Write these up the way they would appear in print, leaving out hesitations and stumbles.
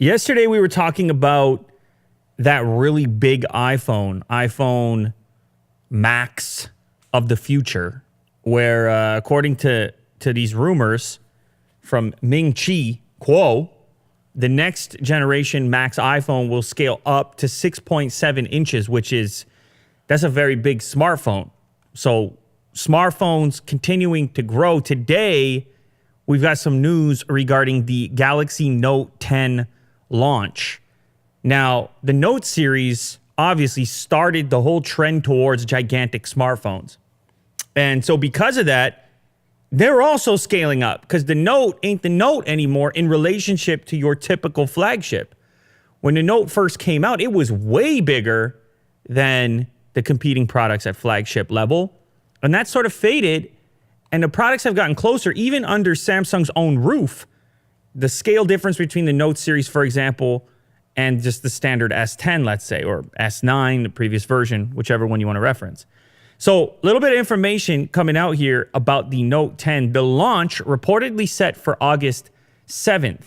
Yesterday we were talking about that really big iPhone Max of the future, where according to these rumors from Ming Chi Kuo, the next generation Max iPhone will scale up to 6.7 inches, that's a very big smartphone. So smartphones continuing to grow. Today, we've got some news regarding the Galaxy Note 10 launch. Now, the Note series obviously started the whole trend towards gigantic smartphones. And so because of that, they're also scaling up because the Note ain't the Note anymore in relationship to your typical flagship. When the Note first came out, it was way bigger than the competing products at flagship level. And that sort of faded, and the products have gotten closer, even under Samsung's own roof. The scale difference between the Note series, for example, and just the standard S10, let's say, or S9, the previous version, whichever one you want to reference. So a little bit of information coming out here about the Note 10. The launch reportedly set for August 7th.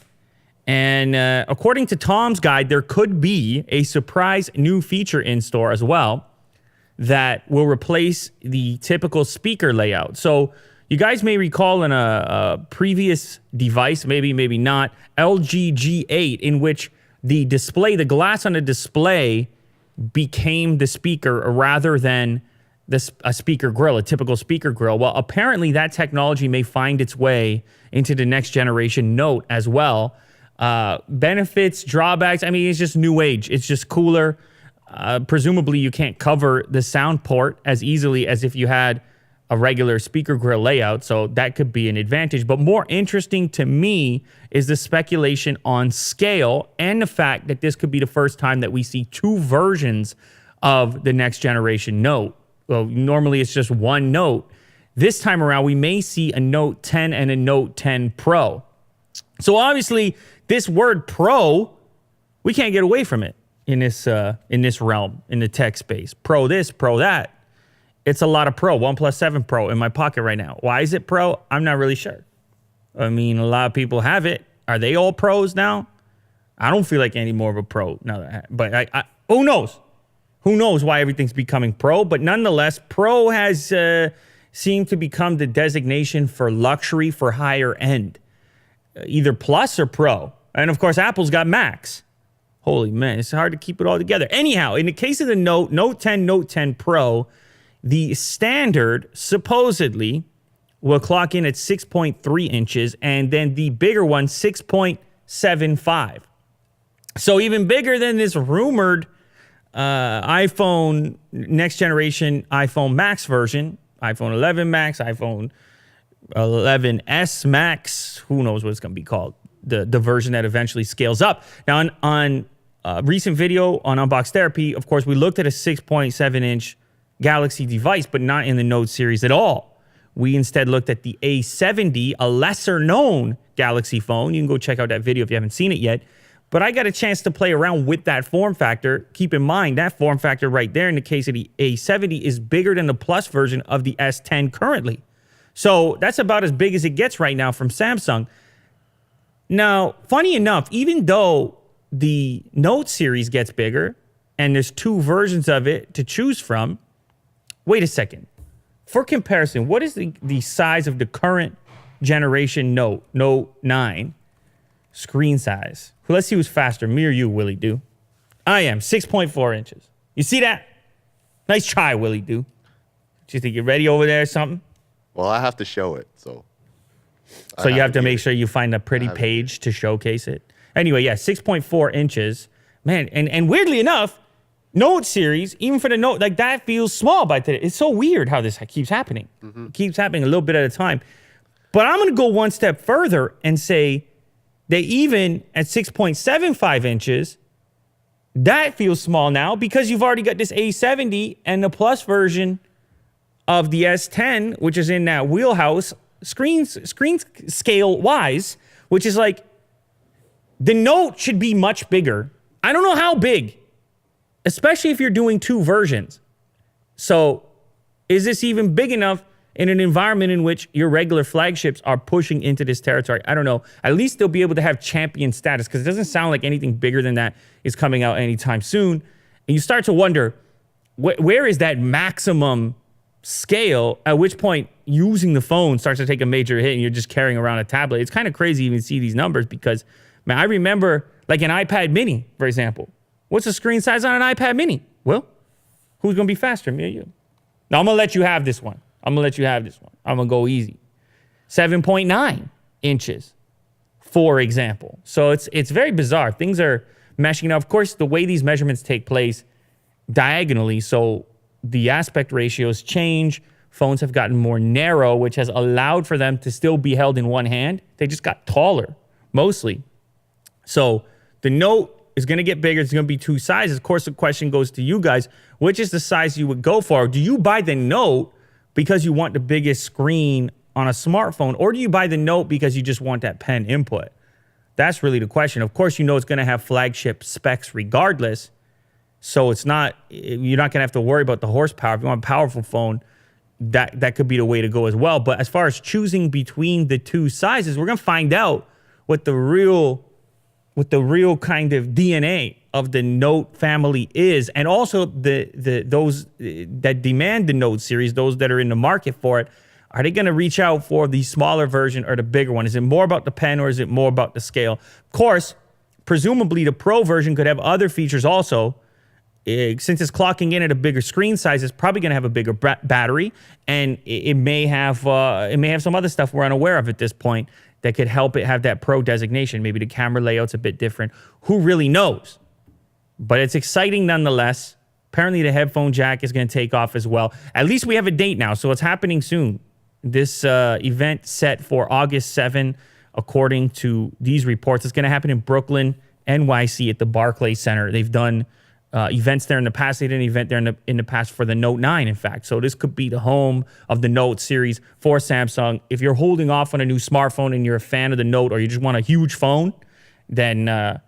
And according to Tom's guide, there could be a surprise new feature in store as well that will replace the typical speaker layout. So you guys may recall in a previous device, maybe not, LG G8, in which the glass on the display became the speaker rather than a speaker grill, a typical speaker grill. Well, apparently that technology may find its way into the next generation Note as well. Benefits, drawbacks, it's just new age. It's just cooler. Presumably you can't cover the sound port as easily as if you had a regular speaker grill layout, so that could be an advantage. But more interesting to me is the speculation on scale and the fact that this could be the first time that we see two versions of the next generation Note. Well, normally it's just one Note. This time around, we may see a Note 10 and a Note 10 Pro. So obviously, this word Pro, we can't get away from it in this realm, in the tech space. Pro this, Pro that. It's a lot of Pro. OnePlus 7 Pro in my pocket right now. Why is it Pro? I'm not really sure. A lot of people have it. Are they all pros now? I don't feel like any more of a pro now. But who knows? Who knows why everything's becoming Pro? But nonetheless, Pro has seemed to become the designation for luxury for higher end. Either Plus or Pro. And of course, Apple's got Max. Holy man, it's hard to keep it all together. Anyhow, in the case of the Note 10, Note 10 Pro, the standard supposedly will clock in at 6.3 inches, and then the bigger one, 6.75. So even bigger than this rumored iPhone, next generation iPhone Max version, iPhone 11 Max, iPhone 11S Max, who knows what it's going to be called, the version that eventually scales up. Now, on recent video on Unbox Therapy, of course, we looked at a 6.7-inch Galaxy device, but not in the Note series at all. We instead looked at the A70, a lesser-known Galaxy phone. You can go check out that video if you haven't seen it yet. But I got a chance to play around with that form factor. Keep in mind, that form factor right there in the case of the A70 is bigger than the Plus version of the S10 currently. So that's about as big as it gets right now from Samsung. Now, funny enough, even though the Note series gets bigger and there's two versions of it to choose from, wait a second. For comparison, what is the size of the current generation Note 9 screen size? Let's see who's faster, me or you, Willie Do. I am 6.4 inches. You see that? Nice try, Willie Do. Do you think you're ready over there or something? Well, I have to show it, so. So you have to make sure you find a pretty page to showcase it. Anyway, yeah, 6.4 inches. Man, and weirdly enough, Note series, even for the Note, like that feels small by today. It's so weird how this keeps happening. Mm-hmm. It keeps happening a little bit at a time. But I'm going to go one step further and say that even at 6.75 inches, that feels small now because you've already got this A70 and the Plus version of the S10, which is in that wheelhouse, screen scale wise, which is like the Note should be much bigger. I don't know how big, especially if you're doing two versions. So is this even big enough in an environment in which your regular flagships are pushing into this territory. I don't know. At least they'll be able to have champion status because it doesn't sound like anything bigger than that is coming out anytime soon. And you start to wonder, where is that maximum scale, at which point using the phone starts to take a major hit and you're just carrying around a tablet. It's kind of crazy to even see these numbers because, man, I remember like an iPad mini, for example. What's the screen size on an iPad mini? Well, who's going to be faster, me or you? Now, I'm going to let you have this one. I'm going to go easy. 7.9 inches, for example. So it's very bizarre. Things are meshing. Now, of course, the way these measurements take place diagonally, so the aspect ratios change. Phones have gotten more narrow, which has allowed for them to still be held in one hand. They just got taller, mostly. So the Note is going to get bigger. It's going to be two sizes. Of course, the question goes to you guys. Which is the size you would go for? Do you buy the Note because you want the biggest screen on a smartphone? Or do you buy the Note because you just want that pen input? That's really the question. Of course, you know it's going to have flagship specs regardless. So you're not going to have to worry about the horsepower. If you want a powerful phone, that could be the way to go as well. But as far as choosing between the two sizes, we're going to find out what the real kind of DNA of the Note family is, and also those that demand the Note series, those that are in the market for it. Are they going to reach out for the smaller version or the bigger one? Is it more about the pen or is it more about the scale? Of course, presumably the Pro version could have other features also. Since it's clocking in at a bigger screen size, it's probably going to have a bigger battery, and it may have some other stuff we're unaware of at this point that could help it have that Pro designation. Maybe the camera layout's a bit different. Who really knows? But it's exciting nonetheless. Apparently the headphone jack is going to take off as well. At least we have a date now, so it's happening soon. This event set for August 7, according to these reports. It's going to happen in Brooklyn, NYC at the Barclays Center. They've done events there in the past. They did an event there in the past for the Note 9, in fact. So this could be the home of the Note series for Samsung. If you're holding off on a new smartphone and you're a fan of the Note or you just want a huge phone, then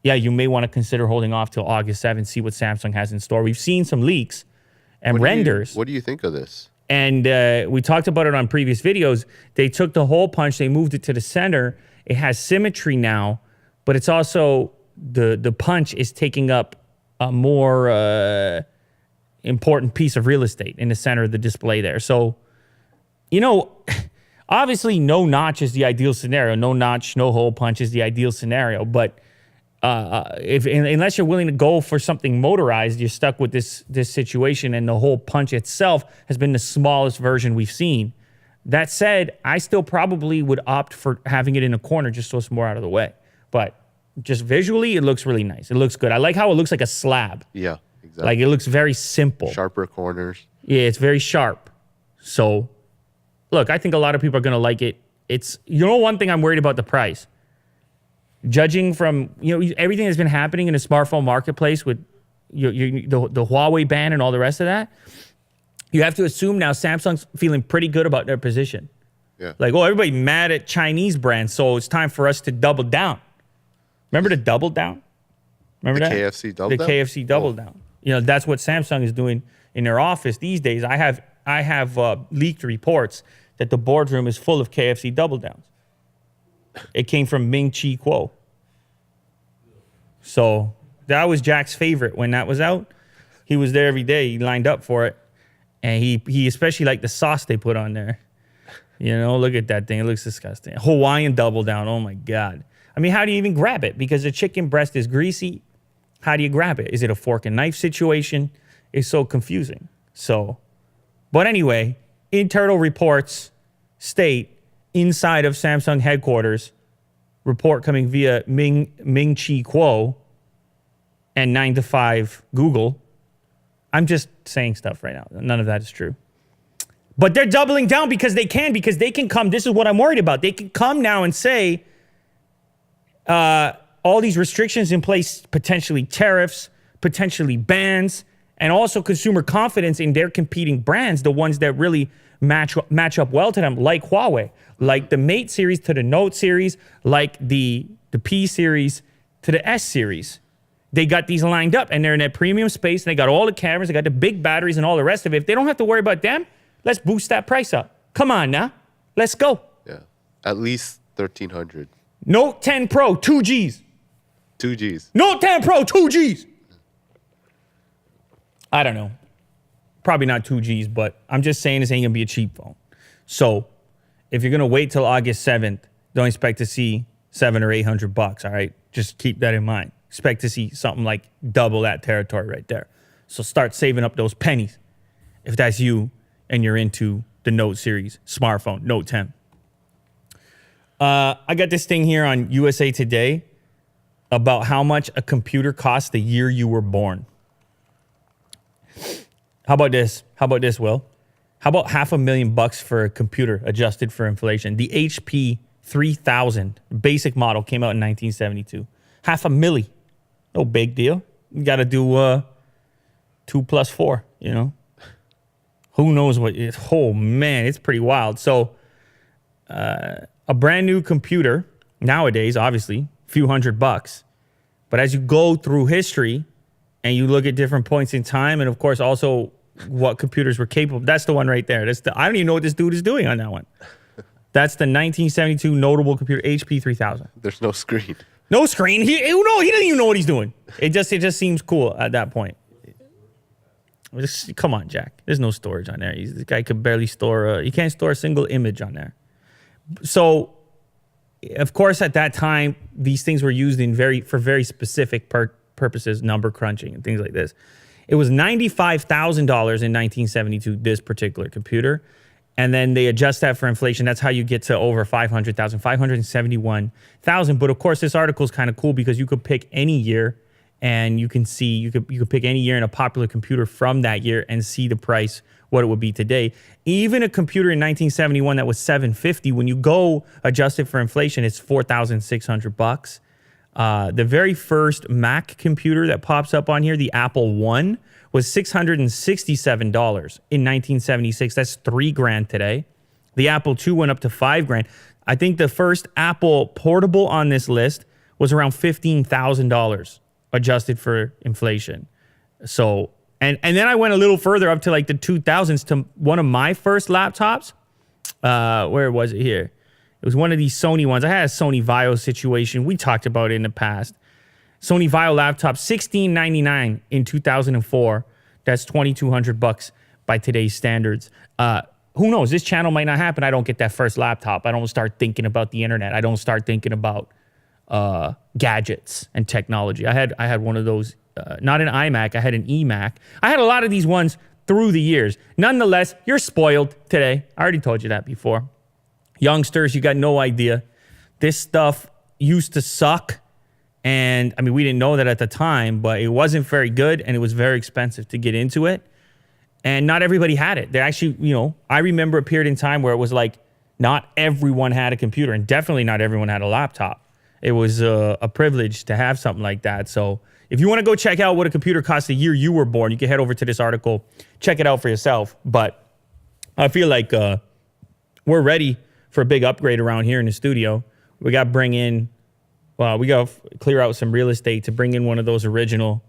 you may want to consider holding off till August 7th, see what Samsung has in store. We've seen some leaks and renders. What do you think of this? And we talked about it on previous videos. They took the hole punch, they moved it to the center. It has symmetry now, but it's also the punch is taking up a more important piece of real estate in the center of the display there. So, obviously no notch is the ideal scenario. No notch, no hole punch is the ideal scenario. But unless you're willing to go for something motorized, you're stuck with this situation, and the hole punch itself has been the smallest version we've seen. That said, I still probably would opt for having it in a corner just so it's more out of the way. But just visually, it looks really nice. It looks good. I like how it looks like a slab. Yeah, exactly. Like it looks very simple. Sharper corners. Yeah, it's very sharp. So, look, I think a lot of people are going to like it. It's, one thing I'm worried about the price. Judging from, everything that's been happening in the smartphone marketplace with the Huawei ban and all the rest of that, you have to assume now Samsung's feeling pretty good about their position. Yeah. Like, everybody mad at Chinese brands, so it's time for us to double down. Remember the double down? Remember that? KFC double down? The KFC double down. That's what Samsung is doing in their office these days. I have leaked reports that the boardroom is full of KFC double downs. It came from Ming Chi Kuo. So that was Jack's favorite when that was out. He was there every day. He lined up for it. And he especially liked the sauce they put on there. Look at that thing. It looks disgusting. Hawaiian double down. Oh, my God. I mean, how do you even grab it? Because the chicken breast is greasy. How do you grab it? Is it a fork and knife situation? It's so confusing. But anyway, internal reports state inside of Samsung headquarters, report coming via Ming Chi Kuo and 9 to 5 Google. I'm just saying stuff right now. None of that is true. But they're doubling down because they can come. This is what I'm worried about. They can come now and say, all these restrictions in place, potentially tariffs, potentially bans, and also consumer confidence in their competing brands, the ones that really match up well to them, like Huawei, like the Mate series to the Note series, like the P series to the S series. They got these lined up, and they're in that premium space, and they got all the cameras, they got the big batteries and all the rest of it. If they don't have to worry about them, Let's boost that price up. Come on now. Let's go. Yeah. At least 1,300. Note 10 Pro, 2 Gs. 2 Gs. Note 10 Pro, 2 Gs. I don't know. Probably not 2 Gs, but I'm just saying this ain't going to be a cheap phone. So if you're going to wait till August 7th, don't expect to see $700 or $800, all right? Just keep that in mind. Expect to see something like double that territory right there. So start saving up those pennies if that's you and you're into the Note series smartphone, Note 10. I got this thing here on USA Today about how much a computer costs the year you were born. How about this? How about this, Will? How about $500,000 for a computer adjusted for inflation? The HP 3000 basic model came out in 1972. $500,000. No big deal. You got to do 2 plus 4, you know? Who knows what it, oh man, it's pretty wild. So a brand new computer nowadays, obviously, a few $100. But as you go through history and you look at different points in time, and of course also what computers were capable of, that's the one right there. I don't even know what this dude is doing on that one. That's the 1972 notable computer, HP 3000. There's no screen. No screen. He doesn't even know what he's doing. It just seems cool at that point. Come on, Jack. There's no storage on there. This guy could barely store. He can't store a single image on there. So, of course, at that time, these things were used for very specific purposes, number crunching and things like this. It was $95,000 in 1972. This particular computer, and then they adjust that for inflation. That's how you get to over 500,000, 571,000. But of course, this article is kind of cool because you could pick any year. And you can see, you could pick any year in a popular computer from that year and see the price, what it would be today. Even a computer in 1971 that was $750, when you go adjust it for inflation, it's $4,600. The very first Mac computer that pops up on here, the Apple I, was $667 in 1976. That's $3,000 today. The Apple II went up to $5,000. I think the first Apple portable on this list was around $15,000. Adjusted for inflation. So, and then I went a little further up to like the 2000s to one of my first laptops. Where was it here? It was one of these Sony ones. I had a Sony Vaio situation. We talked about it in the past. Sony Vaio laptop, $1,699 in 2004. That's $2,200 by today's standards. Who knows? This channel might not happen. I don't get that first laptop. I don't start thinking about the internet. I don't start thinking about gadgets and technology. I had one of those, not an iMac, I had an eMac. I had a lot of these ones through the years. Nonetheless, you're spoiled today. I already told you that before. Youngsters, you got no idea. This stuff used to suck. And I mean, we didn't know that at the time, but it wasn't very good and it was very expensive to get into it. And not everybody had it. They actually, I remember a period in time where it was like not everyone had a computer and definitely not everyone had a laptop. It was a privilege to have something like that. So if you want to go check out what a computer costs the year you were born, you can head over to this article, check it out for yourself. But I feel like we're ready for a big upgrade around here in the studio. We got to clear out some real estate to bring in one of those original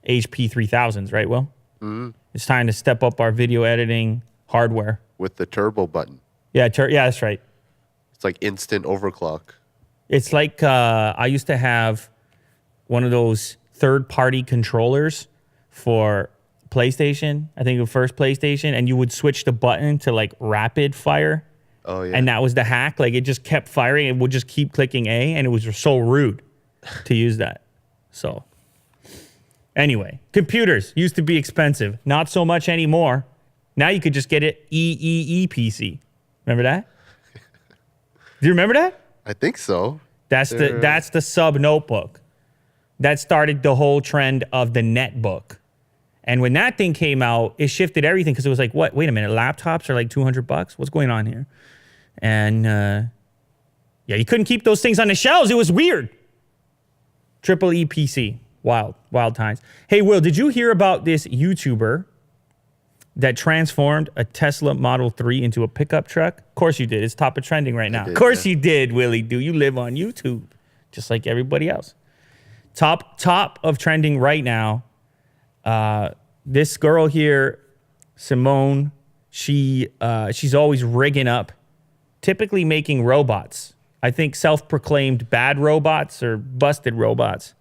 HP 3000s, right, Will? Mm-hmm. It's time to step up our video editing hardware. With the turbo button. Yeah, that's right. It's like instant overclock. It's like I used to have one of those third-party controllers for PlayStation. I think the first PlayStation, and you would switch the button to like rapid fire. Oh yeah. And that was the hack. Like it just kept firing. It would just keep clicking A, and it was so rude to use that. So anyway, computers used to be expensive. Not so much anymore. Now you could just get it EEE-PC. Remember that? Do you remember that? I think so. That's the sub notebook. That started the whole trend of the netbook. And when that thing came out, it shifted everything because it was like, what? Wait a minute, laptops are like $200? What's going on here? And you couldn't keep those things on the shelves. It was weird. Triple EPC. Wild times. Hey, Will, did you hear about this YouTuber that transformed a Tesla Model 3 into a pickup truck? Of course you did. It's top of trending right now. Of course you did, Willie. Do you live on YouTube just like everybody else? Top of trending right now. This girl here, Simone, She's always rigging up, typically making robots. I think self-proclaimed bad robots or busted robots.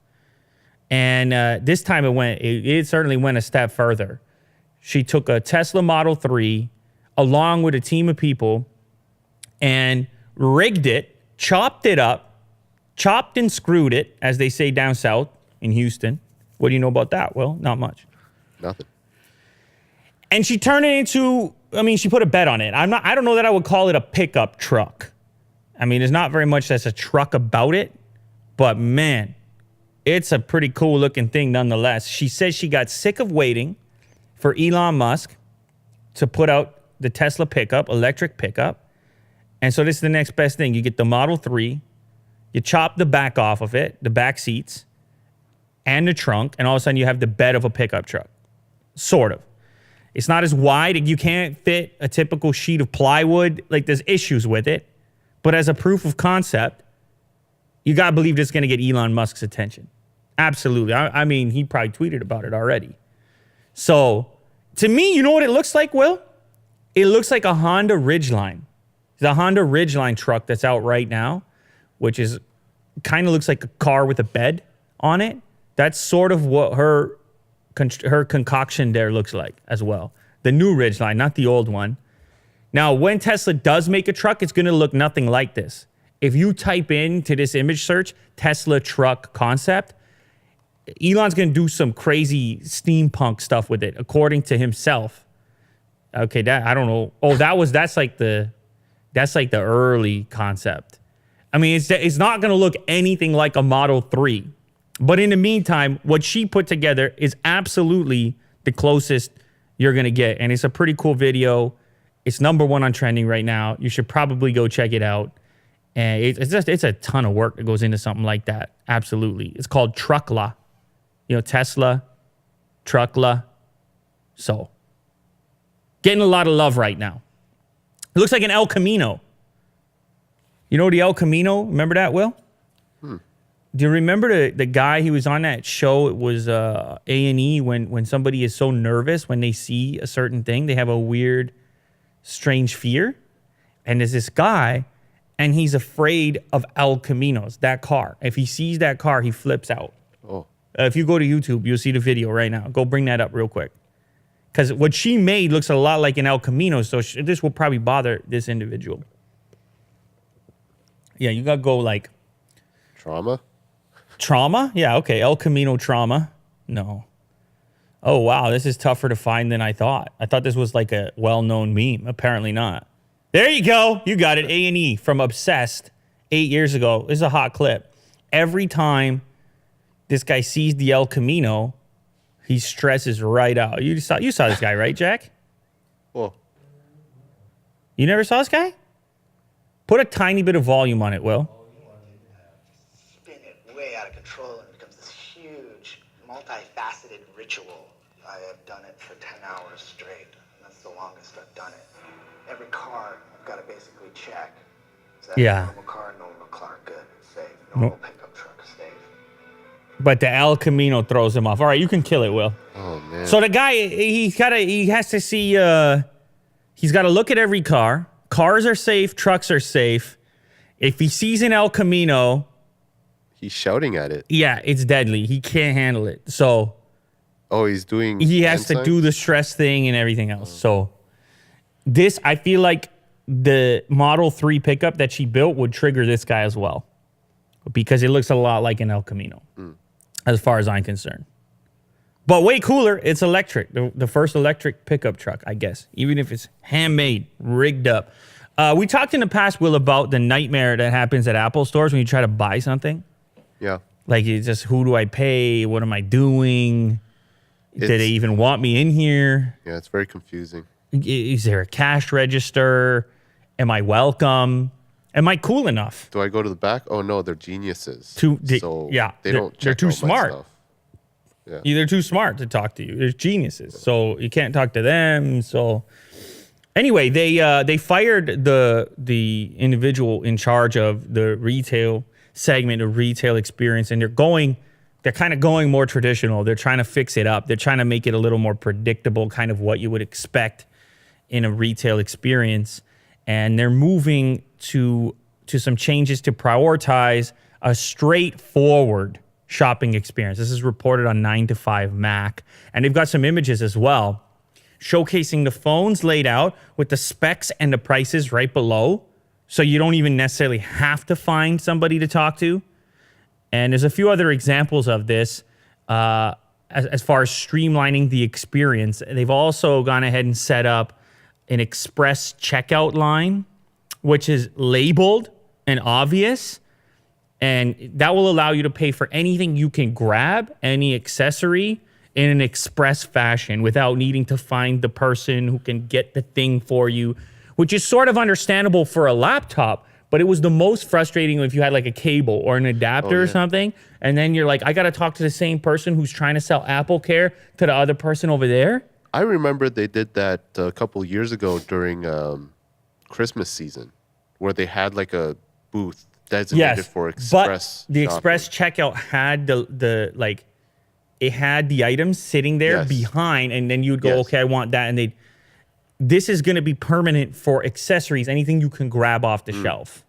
And this time it certainly went a step further. She took a Tesla Model 3 along with a team of people and rigged it, chopped it up, chopped and screwed it, as they say down south in Houston. What do you know about that? Well, not much. Nothing. And she turned it into, she put a bet on it. I don't know that I would call it a pickup truck. I mean, there's not very much that's a truck about it, but man, it's a pretty cool looking thing nonetheless. She says she got sick of waiting for Elon Musk to put out the Tesla pickup, electric pickup. And so this is the next best thing. You get the Model 3, you chop the back off of it, the back seats, and the trunk, and all of a sudden you have the bed of a pickup truck. Sort of. It's not as wide. You can't fit a typical sheet of plywood. Like, there's issues with it. But as a proof of concept, you got to believe this is going to get Elon Musk's attention. Absolutely. I mean, he probably tweeted about it already. So, to me, you know what it looks like, Will? It looks like a Honda Ridgeline. The Honda Ridgeline truck that's out right now, which is kind of looks like a car with a bed on it. That's sort of what her concoction there looks like as well. The new Ridgeline, not the old one. Now, when Tesla does make a truck, it's going to look nothing like this. If you type into this image search, Tesla truck concept, Elon's going to do some crazy steampunk stuff with it, according to himself. Okay, that I don't know. Oh, that's like the early concept. I mean, it's not going to look anything like a Model 3. But in the meantime, what she put together is absolutely the closest you're going to get. And it's a pretty cool video. It's #1 on trending right now. You should probably go check it out. And it's a ton of work that goes into something like that. Absolutely. It's called Truckla. Tesla, Truckla. So, getting a lot of love right now. It looks like an El Camino. You know the El Camino? Remember that, Will? Do you remember the guy who was on that show? It was A&E when somebody is so nervous when they see a certain thing. They have a weird, strange fear. And there's this guy, and he's afraid of El Caminos, that car. If he sees that car, he flips out. Oh. If you go to YouTube, you'll see the video right now. Go bring that up real quick. Because what she made looks a lot like an El Camino, so this will probably bother this individual. Yeah, you got to go like... Trauma? Yeah, okay. El Camino trauma. No. Oh, wow. This is tougher to find than I thought. I thought this was like a well-known meme. Apparently not. There you go. You got it. A&E from Obsessed 8 years ago. This is a hot clip. Every time this guy sees the El Camino, he stresses right out. You saw this guy, right, Jack? Well. You never saw this guy? Put a tiny bit of volume on it, Will. Spin it way out of control and it becomes this huge, multifaceted ritual. I have done it for 10 hours straight. And that's the longest I've done it. Every car, I've got to basically check. Is that a normal car, good, safe. Normal pickup truck, safe. But the El Camino throws him off. All right, you can kill it, Will. Oh, man. So the guy, he has to see, he's got to look at every car. Cars are safe, trucks are safe. If he sees an El Camino... He's shouting at it. Yeah, it's deadly. He can't handle it. So... Oh, he's doing... He has to do the stress thing and everything else. So this, I feel like the Model 3 pickup that she built would trigger this guy as well. Because it looks a lot like an El Camino. As far as I'm concerned. But way cooler, it's electric. The first electric pickup truck, I guess. Even if it's handmade, rigged up. We talked in the past, Will, about the nightmare that happens at Apple stores when you try to buy something. Yeah. Like, it's just, who do I pay? What am I doing? Do they even want me in here? Yeah, it's very confusing. Is there a cash register? Am I welcome? Am I cool enough? Do I go to the back? Oh, no, they're geniuses. They don't they're too smart. Stuff. Yeah. They're too smart to talk to you. They're geniuses. So you can't talk to them. So anyway, they fired the individual in charge of the retail segment of retail experience, and they're kind of going more traditional. They're trying to fix it up. They're trying to make it a little more predictable, kind of what you would expect in a retail experience, and they're moving to some changes to prioritize a straightforward shopping experience. This is reported on 9 to 5 Mac, and they've got some images as well showcasing the phones laid out with the specs and the prices right below, so you don't even necessarily have to find somebody to talk to. And there's a few other examples of this as far as streamlining the experience. They've also gone ahead and set up an express checkout line, which is labeled and obvious. And that will allow you to pay for anything you can grab, any accessory, in an express fashion without needing to find the person who can get the thing for you, which is sort of understandable for a laptop. But it was the most frustrating if you had like a cable or an adapter or something, and then you're like, I got to talk to the same person who's trying to sell Apple Care to the other person over there. I remember they did that a couple years ago during Christmas season, where they had like a booth designated for express. But the shopping. express checkout had it had the items sitting there behind, and then you'd go, okay, I want that, and this is going to be permanent for accessories, anything you can grab off the shelf.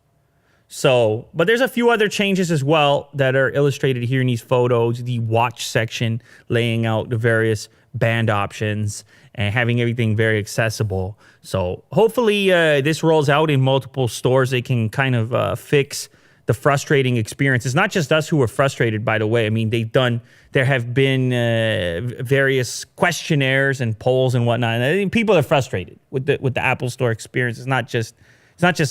So, but there's a few other changes as well that are illustrated here in these photos. The watch section laying out the various band options and having everything very accessible. So hopefully this rolls out in multiple stores. They can kind of fix the frustrating experience. It's not just us who are frustrated, by the way. I mean, there have been various questionnaires and polls and whatnot. And I think people are frustrated with the Apple Store experience. It's not just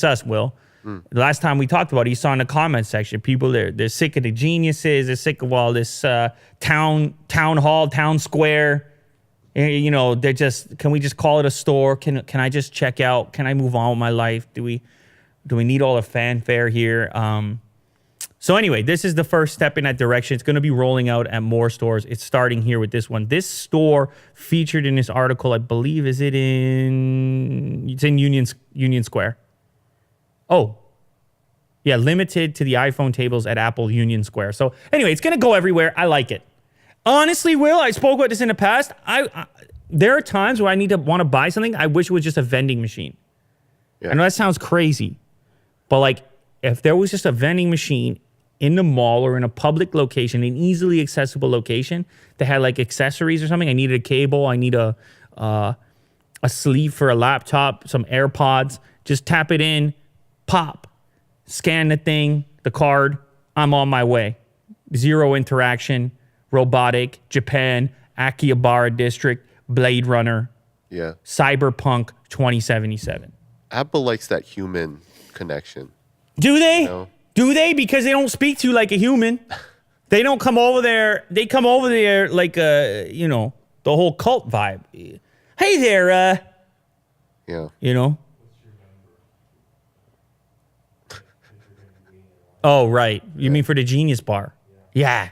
us, Will. The last time we talked about it, you saw in the comment section, people they're sick of the geniuses. They're sick of all this town hall, town square. You know, they're just, can we just call it a store? Can I just check out? Can I move on with my life? Do we need all the fanfare here? So anyway, this is the first step in that direction. It's going to be rolling out at more stores. It's starting here with this one. This store featured in this article, I believe, it's in Union Square. Oh, yeah, limited to the iPhone tables at Apple Union Square. So anyway, it's going to go everywhere. I like it. Honestly, Will, I spoke about this in the past. There are times where I want to buy something. I wish it was just a vending machine. Yeah. I know that sounds crazy, but like if there was just a vending machine in the mall or in a public location, an easily accessible location that had like accessories or something. I needed a cable. I need a sleeve for a laptop, some AirPods. Just tap it in, pop, scan the thing, the card. I'm on my way. Zero interaction, robotic, Japan, Akihabara District, Blade Runner, Cyberpunk 2077. Apple likes that human connection. Do they? You know? Do they? Because they don't speak to you like a human. They don't come over there. They come over there like the whole cult vibe. Hey there, you know. Oh, right. You mean for the Genius Bar? Yeah.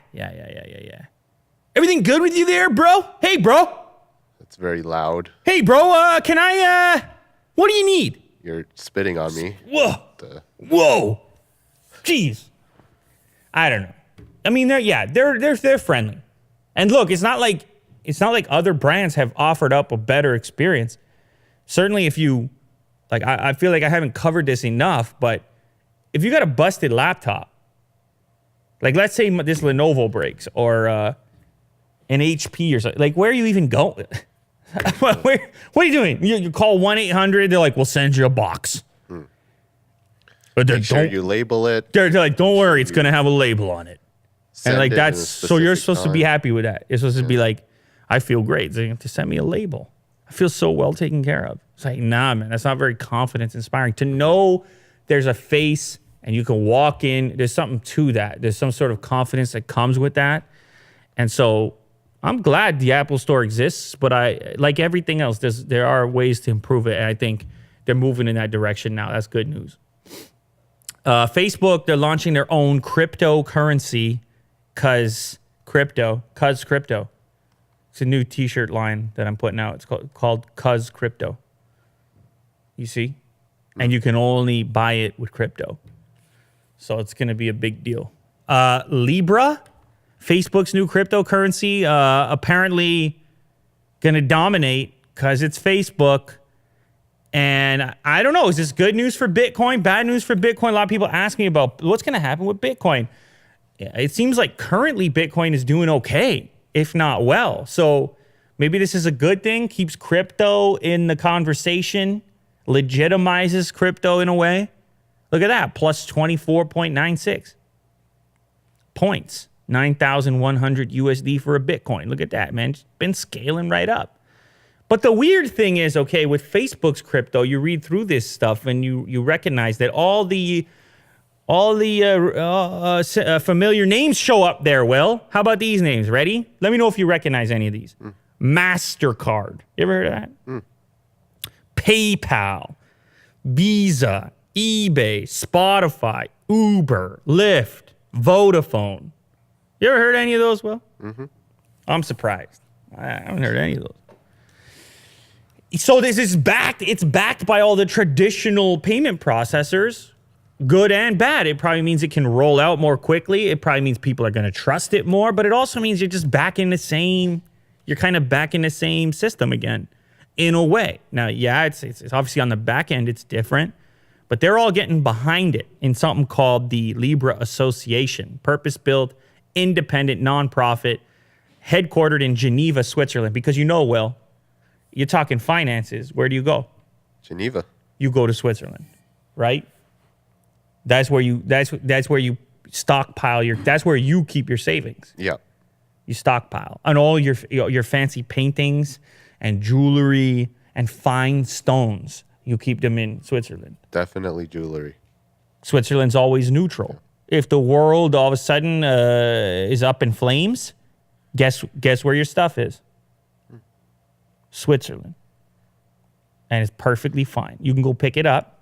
Everything good with you there, bro? Hey, bro. That's very loud. Hey, bro. Can I? What do you need? You're spitting on me. Whoa. Jeez. I don't know. I mean, they're friendly. And look, it's not like other brands have offered up a better experience. Certainly if you like, I feel like I haven't covered this enough, but if you got a busted laptop, like let's say this Lenovo breaks or an HP or something, like where are you even going? What are you doing? You call 1-800, they're like, we'll send you a box. But make sure you label it. They're like, don't worry, it's going to have a label on it. And like that's, so you're supposed to be happy with that. You're supposed to be like, I feel great. They have to send me a label. I feel so well taken care of. It's like, nah, man, that's not very confidence inspiring. To know there's a face and you can walk in, there's something to that. There's some sort of confidence that comes with that. And so I'm glad the Apple Store exists, but like everything else, there are ways to improve it. And I think they're moving in that direction now. That's good news. Facebook, they're launching their own cryptocurrency, Cuz Crypto. It's a new t-shirt line that I'm putting out. It's called Cuz Crypto. You see? And you can only buy it with crypto. So it's going to be a big deal. Libra, Facebook's new cryptocurrency, apparently going to dominate because it's Facebook. And I don't know, is this good news for Bitcoin, bad news for Bitcoin? A lot of people ask me about what's going to happen with Bitcoin. It seems like currently Bitcoin is doing okay, if not well. So maybe this is a good thing, keeps crypto in the conversation, legitimizes crypto in a way. Look at that, plus 24.96 points, 9,100 USD for a Bitcoin. Look at that, man. It's been scaling right up. But the weird thing is, okay, with Facebook's crypto, you read through this stuff and you recognize that all the familiar names show up there, Will. How about these names? Ready? Let me know if you recognize any of these. MasterCard. You ever heard of that? PayPal, Visa, eBay, Spotify, Uber, Lyft, Vodafone. You ever heard any of those, Will? I'm surprised. I haven't heard any of those. So this is backed. It's backed by all the traditional payment processors, good and bad. It probably means it can roll out more quickly. It probably means people are going to trust it more. But it also means you're just back in the same. You're kind of back in the same system again, in a way. Now, yeah, it's obviously on the back end. It's different, but they're all getting behind it in something called the Libra Association, purpose-built, independent, nonprofit, headquartered in Geneva, Switzerland. Because Will. You're talking finances. Where do you go? Geneva. You go to Switzerland, right? That's where you stockpile your. That's where you keep your savings. Yeah. You stockpile and all your fancy paintings and jewelry and fine stones. You keep them in Switzerland. Definitely jewelry. Switzerland's always neutral. Yeah. If the world all of a sudden is up in flames, guess where your stuff is? Switzerland. And it's perfectly fine. You can go pick it up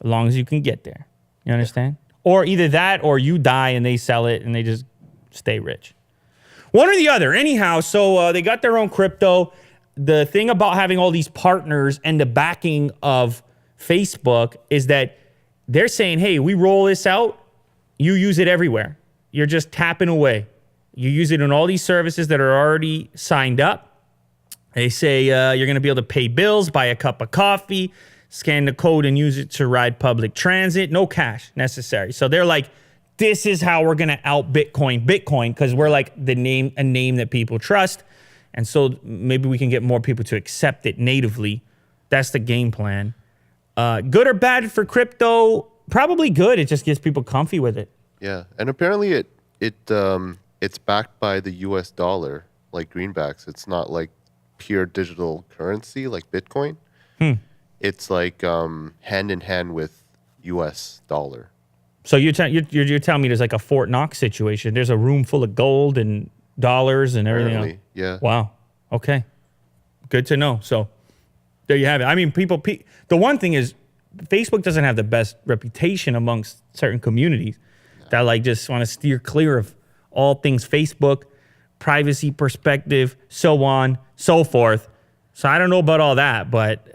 as long as you can get there. You understand? Or either that or you die and they sell it and they just stay rich. One or the other. Anyhow, so they got their own crypto. The thing about having all these partners and the backing of Facebook is that they're saying, hey, we roll this out. You use it everywhere. You're just tapping away. You use it in all these services that are already signed up. They say you're going to be able to pay bills, buy a cup of coffee, scan the code and use it to ride public transit. No cash necessary. So they're like, this is how we're going to out Bitcoin because we're like a name that people trust. And so maybe we can get more people to accept it natively. That's the game plan. Good or bad for crypto? Probably good. It just gets people comfy with it. Yeah. And apparently it's backed by the US dollar, like greenbacks. It's not like pure digital currency like Bitcoin. It's like hand in hand with US dollar. So you're telling me there's like a Fort Knox situation. There's a room full of gold and dollars and everything else. Yeah. Wow. Okay. Good to know. So there you have it. I mean, the one thing is Facebook doesn't have the best reputation amongst certain communities that like just want to steer clear of all things Facebook, privacy perspective, so on, so forth. So I don't know about all that, but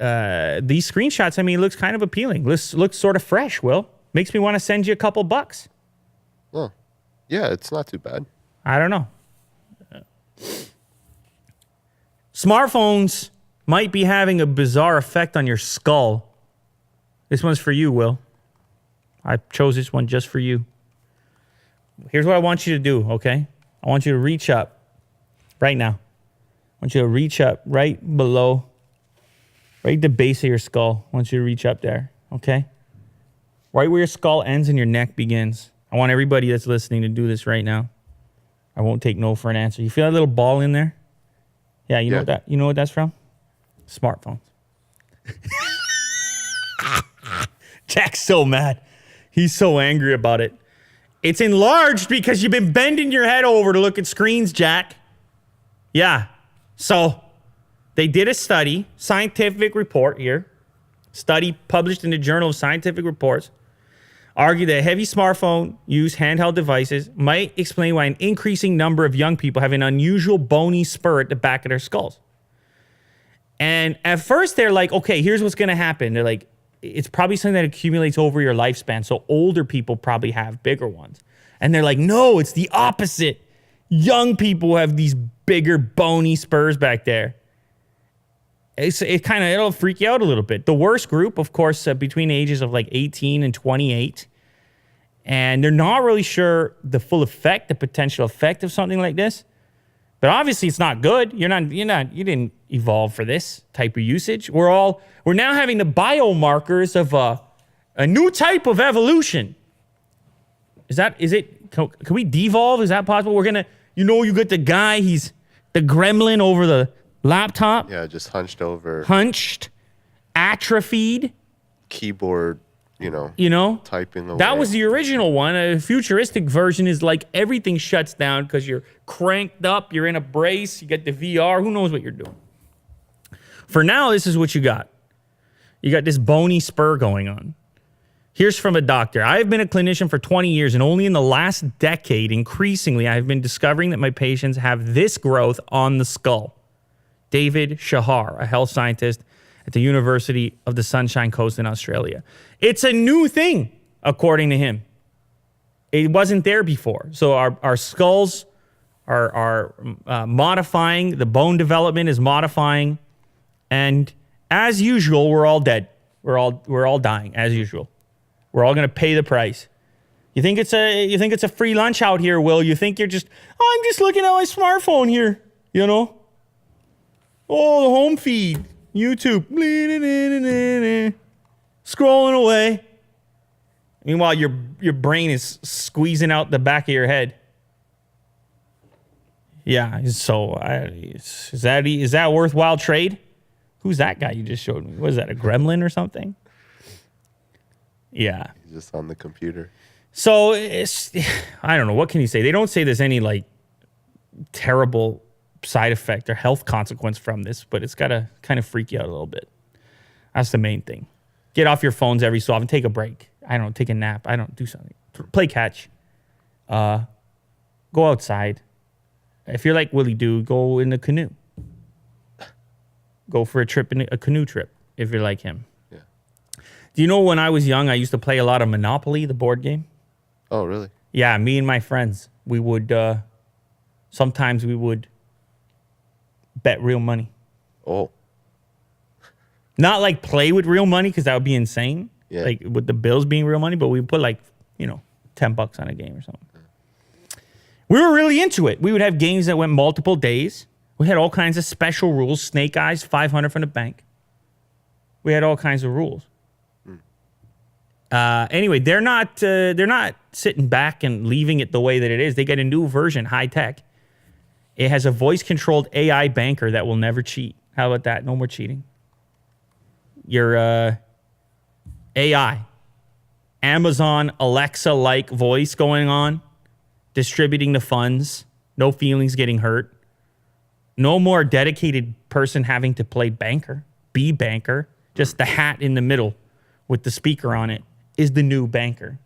these screenshots, I mean, it looks kind of appealing. Looks sort of fresh, Will. Makes me want to send you a couple bucks. Oh, yeah, it's not too bad. I don't know. Smartphones might be having a bizarre effect on your skull. This one's for you, Will. I chose this one just for you. Here's what I want you to do, okay? I want you to reach up right now. I want you to reach up right below, right at the base of your skull. I want you to reach up there, okay? Right where your skull ends and your neck begins. I want everybody that's listening to do this right now. I won't take no for an answer. You feel that little ball in there? Yeah, you know what that's from? Smartphones. Jack's so mad. He's so angry about it. It's enlarged because you've been bending your head over to look at screens, Jack. Yeah. So they did a study, scientific report here, study published in the Journal of Scientific Reports, argued that heavy smartphone use, handheld devices, might explain why an increasing number of young people have an unusual bony spur at the back of their skulls. And at first they're like, okay, here's what's going to happen. They're like, it's probably something that accumulates over your lifespan. So older people probably have bigger ones. And they're like, no, it's the opposite. Young people have these bigger bony spurs back there. it'll freak you out a little bit. The worst group, of course, between the ages of like 18 and 28. And they're not really sure the potential effect of something like this. But obviously it's not good. You didn't evolve for this type of usage. We're now having the biomarkers of a new type of evolution. Can we devolve? Is that possible? We're gonna, you get the guy, he's the gremlin over the laptop. Yeah, just hunched over. Atrophied. Keyboard, typing away. That was the original one. A futuristic version is like everything shuts down because you're cranked up, you're in a brace, you get the VR, who knows what you're doing. For now, this is what you got. You got this bony spur going on. Here's from a doctor. I have been a clinician for 20 years, and only in the last decade, increasingly, I have been discovering that my patients have this growth on the skull. David Shahar, a health scientist at the University of the Sunshine Coast in Australia. It's a new thing, according to him. It wasn't there before. So our skulls are modifying. The bone development is modifying. And as usual, we're all dead. We're all dying, as usual. We're all going to pay the price. You think it's a free lunch out here, Will? You think I'm just looking at my smartphone here, Oh, the home feed. YouTube. Scrolling away. Meanwhile, your brain is squeezing out the back of your head. Yeah, so is that worthwhile trade? Who's that guy you just showed me? Was that a gremlin or something? Yeah. He's just on the computer. So I don't know. What can you say? They don't say there's any like terrible side effect or health consequence from this, but it's got to kind of freak you out a little bit. That's the main thing. Get off your phones every so often. Take a break. I don't know, take a nap. I don't do something. Play catch. Go outside. If you're like Willie Doo, go in a canoe. Go for a canoe trip if you're like him. Yeah. Do you know when I was young, I used to play a lot of Monopoly, the board game? Oh, really? Yeah, me and my friends. We would, sometimes we would bet real money. Oh. Not like play with real money because that would be insane. Yeah. Like with the bills being real money, but we put like, $10 on a game or something. We were really into it. We would have games that went multiple days. We had all kinds of special rules. Snake eyes, 500 from the bank. We had all kinds of rules. Anyway, they're not sitting back and leaving it the way that it is. They get a new version, high tech. It has a voice-controlled AI banker that will never cheat. How about that? No more cheating. Your AI, Amazon Alexa-like voice going on, distributing the funds, no feelings getting hurt. No more dedicated person having to play banker, be banker. Just the hat in the middle with the speaker on it is the new banker.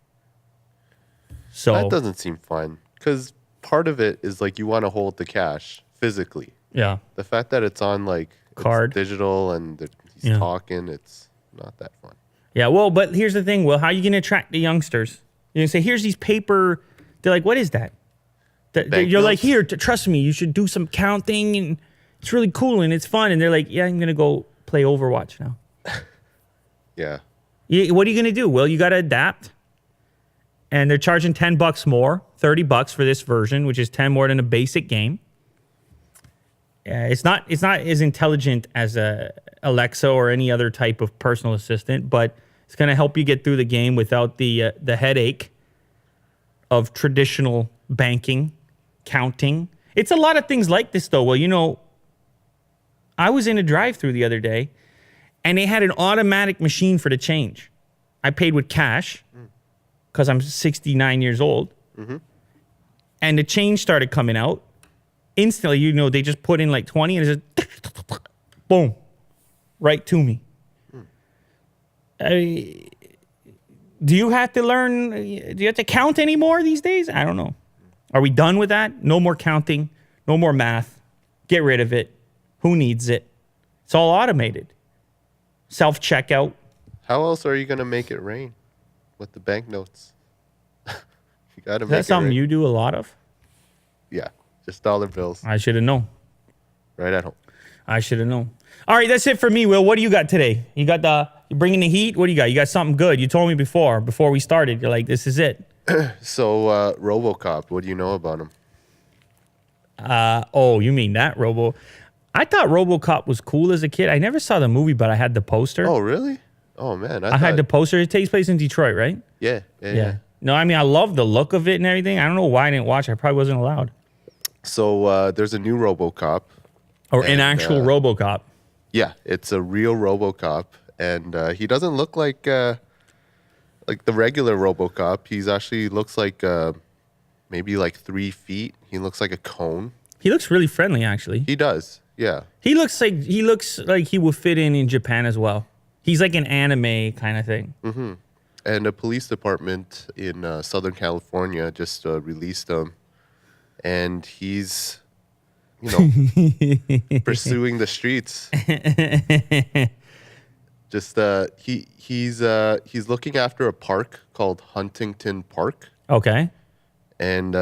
So that doesn't seem fun because part of it is like you want to hold the cash physically. Yeah. The fact that it's on like card, it's digital, and he's talking, it's not that fun. Yeah. Well, but here's the thing, Will. How are you going to attract the youngsters? You're going to say, here's these paper. They're like, what is that? You're like, here, trust me, you should do some counting, and it's really cool and it's fun. And they're like, yeah, I'm going to go play Overwatch now. Yeah. What are you going to do? Well, you got to adapt. And they're charging $10 more, $30 for this version, which is 10 more than a basic game. It's not as intelligent as a Alexa or any other type of personal assistant, but it's going to help you get through the game without the headache of traditional banking, counting. It's a lot of things like this, though. Well, I was in a drive-thru the other day, and they had an automatic machine for the change. I paid with cash because I'm 69 years old. Mm-hmm. And the change started coming out. Instantly, they just put in like 20 and it just boom, right to me. Do you have to learn? Do you have to count anymore these days? I don't know. Are we done with that? No more counting. No more math. Get rid of it. Who needs it? It's all automated. Self-checkout. How else are you going to make it rain with the banknotes? You got to make it rain. Is that something you do a lot of? Yeah, just dollar bills. I should have known. Right at home. I should have known. All right, that's it for me, Will. What do you got today? You bringing the heat? What do you got? You got something good. You told me before we started. You're like, this is it. So, RoboCop, what do you know about him? Oh, you mean that I thought RoboCop was cool as a kid. I never saw the movie, but I had the poster. Oh, really? Oh, man. I had the poster. It takes place in Detroit, right? Yeah. No, I mean, I love the look of it and everything. I don't know why I didn't watch it. I probably wasn't allowed. So, there's a new RoboCop. Or an actual RoboCop. Yeah, it's a real RoboCop. And he doesn't look like the regular RoboCop. He's actually looks like maybe like 3 feet. He looks like a cone. He looks really friendly, actually. He does, yeah. He looks like he would fit in Japan as well. He's like an anime kind of thing. Mm-hmm. And a police department in Southern California just released him, and he's, pursuing the streets. Just he's looking after a park called Huntington Park. Okay. And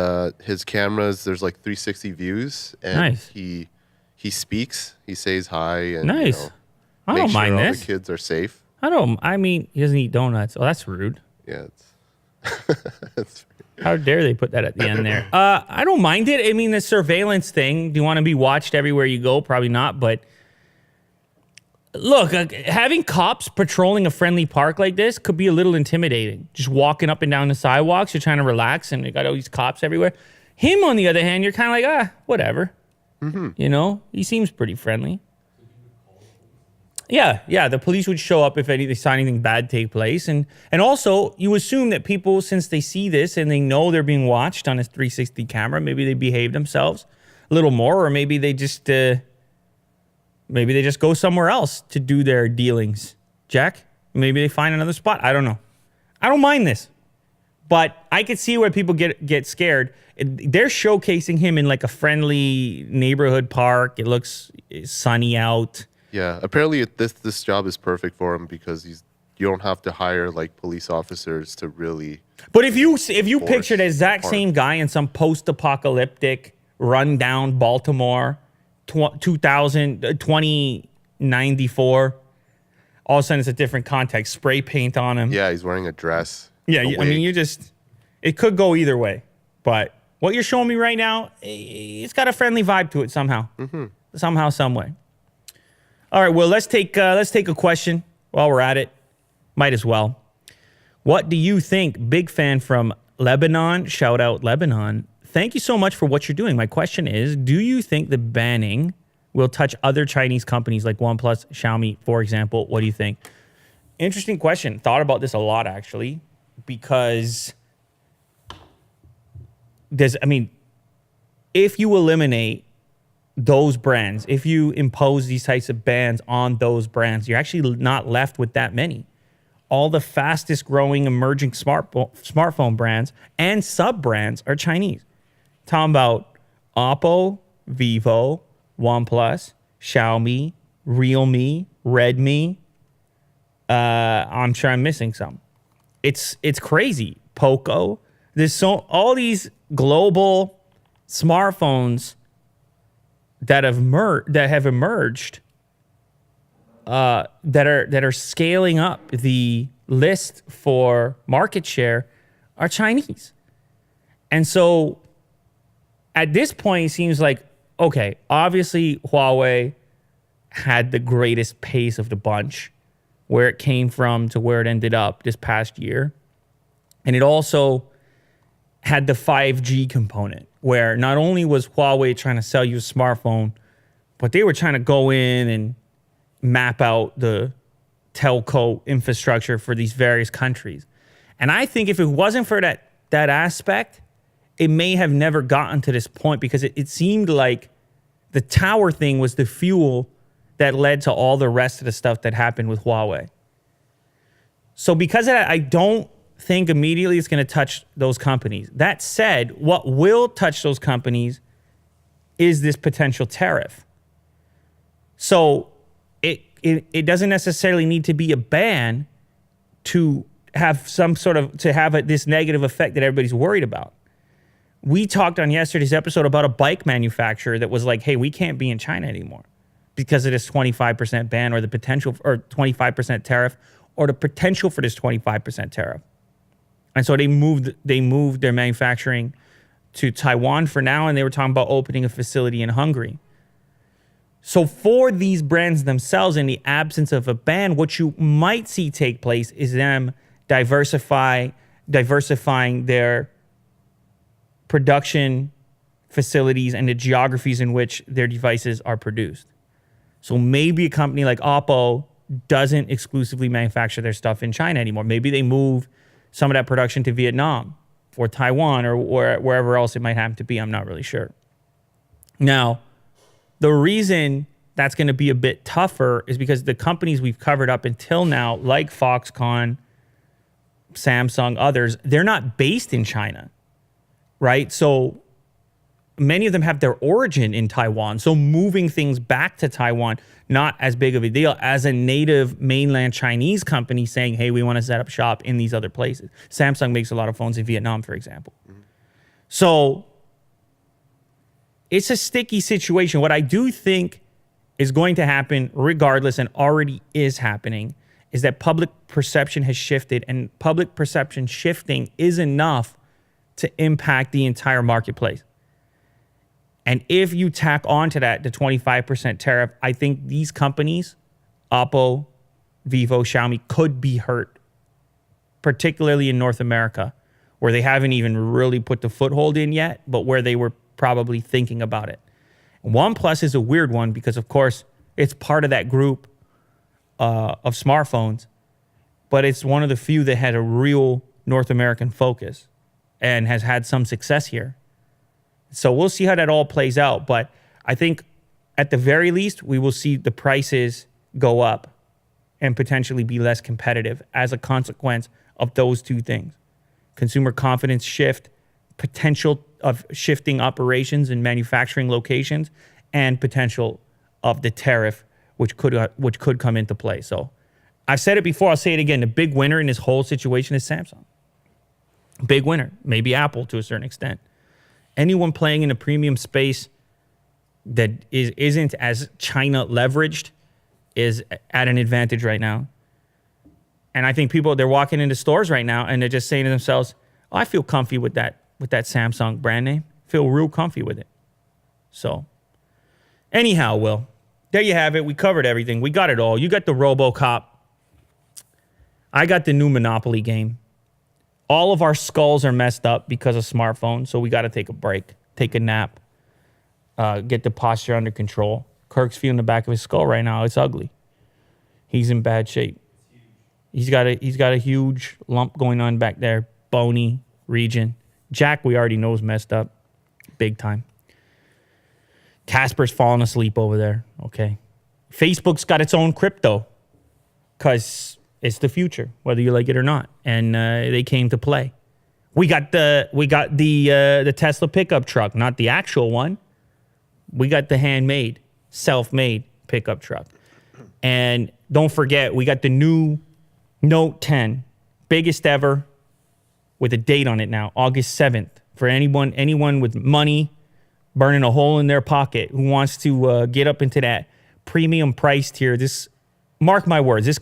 his cameras, there's like 360 views, and nice. He speaks, he says hi, and nice. I don't make mind sure all this. the kids are safe. I mean, he doesn't eat donuts. Oh, that's rude. Yeah, it's how dare they put that at the end there? I don't mind it. I mean, the surveillance thing. Do you want to be watched everywhere you go? Probably not. But look, having cops patrolling a friendly park like this could be a little intimidating. Just walking up and down the sidewalks, you're trying to relax, and you got all these cops everywhere. Him, on the other hand, you're kind of like, whatever. Mm-hmm. He seems pretty friendly. Yeah, the police would show up if they saw anything bad take place. And also, you assume that people, since they see this and they know they're being watched on a 360 camera, maybe they behave themselves a little more, or maybe they just go somewhere else to do their dealings. Jack, maybe they find another spot. I don't know. I don't mind this. But I could see where people get scared. They're showcasing him in like a friendly neighborhood park. It looks sunny out. Yeah, apparently this job is perfect for him because you don't have to hire like police officers to really. But if you picture the exact same guy in some post-apocalyptic, run-down Baltimore, 2094, all of a sudden it's a different context. Spray paint on him. Yeah, he's wearing a dress. Yeah, I mean, it could go either way. But what you're showing me right now, it's got a friendly vibe to it somehow. Mm-hmm. Somehow, some way. All right, well, let's take a question while we're at it. Might as well. What do you think? Big fan from Lebanon. Shout out Lebanon. Thank you so much for what you're doing. My question is, do you think the banning will touch other Chinese companies like OnePlus, Xiaomi, for example? What do you think? Interesting question. Thought about this a lot, actually, because if you eliminate those brands, if you impose these types of bans on those brands, you're actually not left with that many. All the fastest growing emerging smartphone brands and sub-brands are Chinese. Talking about Oppo, Vivo, OnePlus, Xiaomi, Realme, Redmi. I'm sure I'm missing some. It's crazy. Poco. There's all these global smartphones that have emerged that are scaling up the list for market share are Chinese. And so at this point, it seems like, okay, obviously Huawei had the greatest pace of the bunch, where it came from to where it ended up this past year. And it also had the 5G component, where not only was Huawei trying to sell you a smartphone, but they were trying to go in and map out the telco infrastructure for these various countries. And I think if it wasn't for that aspect, it may have never gotten to this point, because it seemed like the tower thing was the fuel that led to all the rest of the stuff that happened with Huawei. So because of that, I don't think immediately it's going to touch those companies. That said, what will touch those companies is this potential tariff. So it doesn't necessarily need to be a ban to have this negative effect that everybody's worried about. We talked on yesterday's episode about a bike manufacturer that was like, hey, we can't be in China anymore. because of this 25% ban or the potential or 25% tariff or the potential for this 25% tariff. And so they moved their manufacturing to Taiwan for now, and they were talking about opening a facility in Hungary. So for these brands themselves, in the absence of a ban, what you might see take place is them diversifying their production facilities and the geographies in which their devices are produced. So maybe a company like Oppo doesn't exclusively manufacture their stuff in China anymore. Maybe they move some of that production to Vietnam or Taiwan or wherever else it might happen to be. I'm not really sure. Now, the reason that's going to be a bit tougher is because the companies we've covered up until now, like Foxconn, Samsung, others, they're not based in China, right? So many of them have their origin in Taiwan. So moving things back to Taiwan, not as big of a deal as a native mainland Chinese company saying, hey, we want to set up shop in these other places. Samsung makes a lot of phones in Vietnam, for example. Mm-hmm. So it's a sticky situation. What I do think is going to happen regardless and already is happening is that public perception has shifted, and public perception shifting is enough to impact the entire marketplace. And if you tack onto that the 25% tariff, I think these companies, Oppo, Vivo, Xiaomi, could be hurt, particularly in North America, where they haven't even really put the foothold in yet, but where they were probably thinking about it. Oneplus is a weird one because, of course, it's part of that group of smartphones, but it's one of the few that had a real North American focus and has had some success here. So we'll see how that all plays out. But I think at the very least, we will see the prices go up and potentially be less competitive as a consequence of those two things. Consumer confidence shift, potential of shifting operations and manufacturing locations, and potential of the tariff, which could come into play. So I've said it before, I'll say it again. The big winner in this whole situation is Samsung. Big winner. Maybe Apple to a certain extent. Anyone playing in a premium space that isn't as China leveraged is at an advantage right now. And I think they're walking into stores right now and they're just saying to themselves, oh, I feel comfy with that Samsung brand name. Feel real comfy with it. So anyhow, Will, there you have it. We covered everything. We got it all. You got the RoboCop. I got the new Monopoly game. All of our skulls are messed up because of smartphones, so we got to take a break, take a nap, get the posture under control. Kirk's feeling the back of his skull right now. It's ugly. He's in bad shape. He's got a huge lump going on back there, bony region. Jack, we already know, is messed up, big time. Casper's falling asleep over there. Okay, Facebook's got its own crypto because it's the future, whether you like it or not, and they came to play. We got the Tesla pickup truck, not the actual one. We got the handmade, self-made pickup truck, and don't forget we got the new Note 10, biggest ever, with a date on it now, August 7th. For anyone with money burning a hole in their pocket who wants to get up into that premium price tier, this. Mark my words, this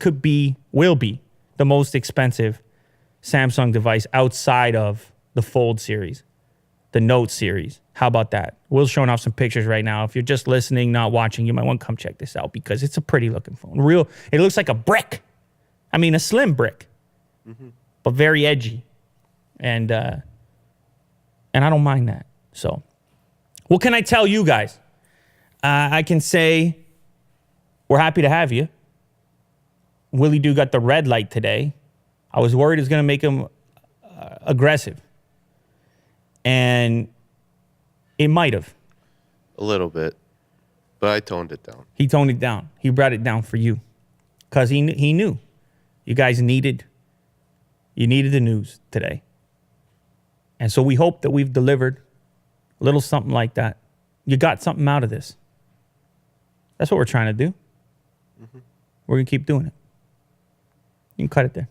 will be the most expensive Samsung device outside of the Fold series, the Note series. How about that? Will's showing off some pictures right now. If you're just listening, not watching, you might want to come check this out because it's a pretty looking phone. It looks like a brick. I mean, a slim brick, but very edgy. And I don't mind that. So what can I tell you guys? I can say we're happy to have you. Willie Doo got the red light today. I was worried it was going to make him aggressive. And it might have. A little bit. But I toned it down. He toned it down. He brought it down for you. Because he knew. You guys needed the news today. And so we hope that we've delivered a little something like that. You got something out of this. That's what we're trying to do. We're going to keep doing it. You can cut it there.